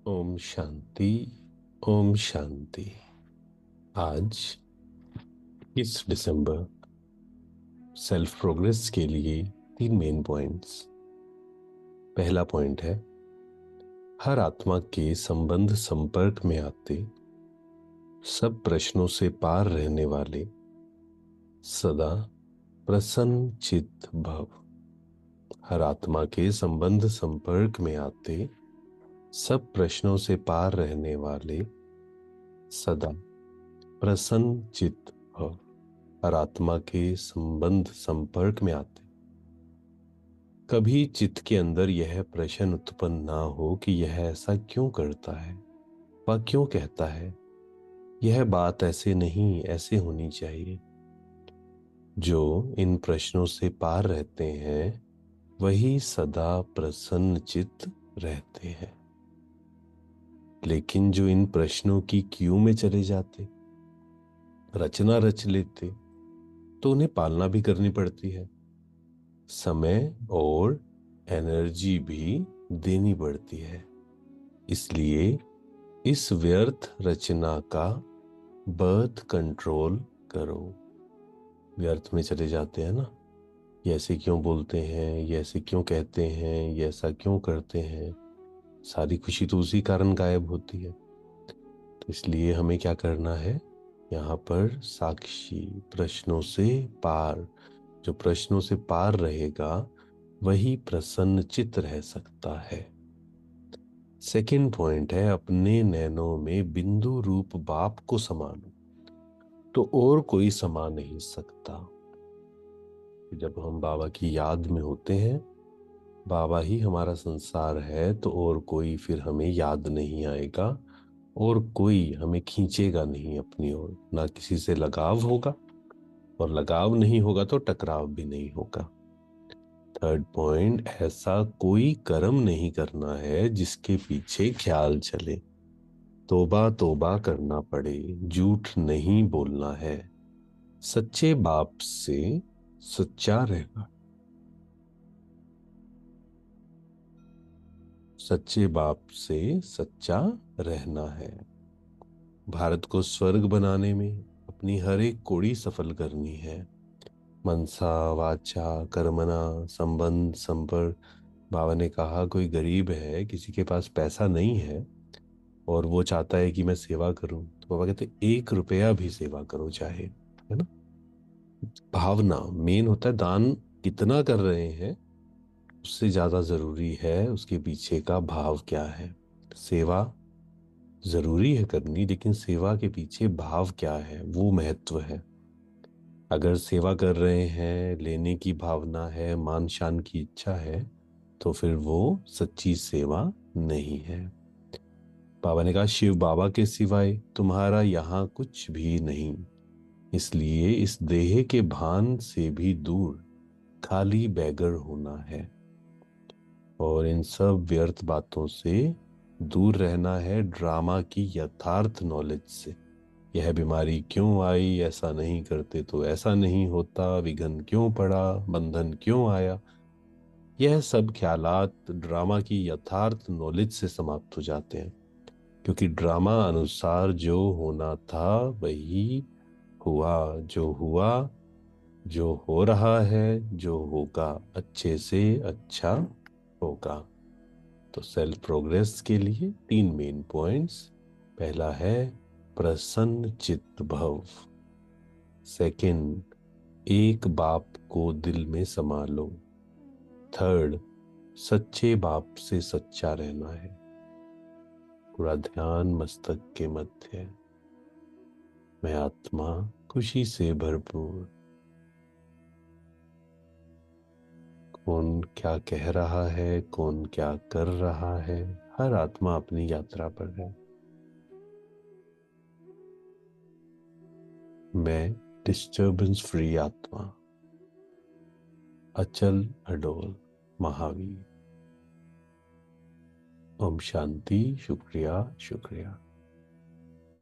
ओम शांति। ओम शांति। आज 21 दिसंबर self progress के लिए 3 मेन पॉइंट्स। पहला पॉइंट है, हर आत्मा के संबंध संपर्क में आते सब प्रश्नों से पार रहने वाले सदा प्रसन्न चित्त भव। हर आत्मा के संबंध संपर्क में आते सब प्रश्नों से पार रहने वाले सदा प्रसन्न चित्त भव। हर आत्मा के संबंध संपर्क में आते कभी चित्त के अंदर यह प्रश्न उत्पन्न ना हो कि यह ऐसा क्यों करता है, वह क्यों कहता है, यह बात ऐसे नहीं ऐसे होनी चाहिए। जो इन प्रश्नों से पार रहते हैं वही सदा प्रसन्न चित्त रहते हैं। लेकिन जो इन प्रश्नों की क्यू में चले जाते, रचना रच लेते, तो उन्हें पालना भी करनी पड़ती है, समय और एनर्जी भी देनी पड़ती है। इसलिए इस व्यर्थ रचना का बर्थ कंट्रोल करो। व्यर्थ में चले जाते हैं ना, ये ऐसे क्यों बोलते हैं, ये ऐसे क्यों कहते हैं, ये ऐसा क्यों करते हैं, सारी खुशी तो उसी कारण गायब होती है। तो इसलिए हमें क्या करना है, यहाँ पर साक्षी प्रश्नों से पार, जो प्रश्नों से पार रहेगा वही प्रसन्न चित्त रह सकता है। सेकंड पॉइंट है, अपने नैनों में बिंदु रूप बाप को समानो तो और कोई समा नहीं सकता। जब हम बाबा की याद में होते हैं, बाबा ही हमारा संसार है, तो और कोई फिर हमें याद नहीं आएगा और कोई हमें खींचेगा नहीं अपनी ओर। ना किसी से लगाव होगा, और लगाव नहीं होगा तो टकराव भी नहीं होगा। थर्ड पॉइंट, ऐसा कोई कर्म नहीं करना है जिसके पीछे ख्याल चले। तोबा तोबा करना पड़े, झूठ नहीं बोलना है, सच्चे बाप से सच्चा रहना, सच्चे बाप से सच्चा रहना है। भारत को स्वर्ग बनाने में अपनी हर एक कौड़ी सफल करनी है। मनसा वाचा कर्मणा संबंध संपर्क। बाबा ने कहा, कोई गरीब है, किसी के पास पैसा नहीं है और वो चाहता है कि मैं सेवा करूं, तो बाबा कहते 1 रुपया भी सेवा करो चाहे, है ना। भावना मेन होता है, दान कितना कर रहे हैं उससे ज्यादा जरूरी है उसके पीछे का भाव क्या है। सेवा जरूरी है करनी, लेकिन सेवा के पीछे भाव क्या है वो महत्व है। अगर सेवा कर रहे हैं, लेने की भावना है, मान शान की इच्छा है, तो फिर वो सच्ची सेवा नहीं है। बाबा ने कहा, शिव बाबा के सिवाय तुम्हारा यहाँ कुछ भी नहीं, इसलिए इस देह के भान से भी दूर खाली बैगर होना है और इन सब व्यर्थ बातों से दूर रहना है, ड्रामा की यथार्थ नॉलेज से। यह बीमारी क्यों आई, ऐसा नहीं करते तो ऐसा नहीं होता, विघन क्यों पड़ा, बंधन क्यों आया, यह सब ख्यालात ड्रामा की यथार्थ नॉलेज से समाप्त हो जाते हैं। क्योंकि ड्रामा अनुसार जो होना था वही हुआ, जो हुआ, जो हो रहा है, जो होगा अच्छे से अच्छा होगा। तो सेल्फ प्रोग्रेस के लिए 3 मेन पॉइंट्स। पहला है प्रसन्न चित्त भव। सेकंड, एक बाप को दिल में समा लो। थर्ड, सच्चे बाप से सच्चा रहना है। पूरा ध्यान मस्तक के मध्य, मैं आत्मा खुशी से भरपूर। कौन क्या कह रहा है, कौन क्या कर रहा है, हर आत्मा अपनी यात्रा पर है। मैं डिस्टर्बेंस फ्री आत्मा, अचल अडोल महावीर। ओम शांति। शुक्रिया शुक्रिया।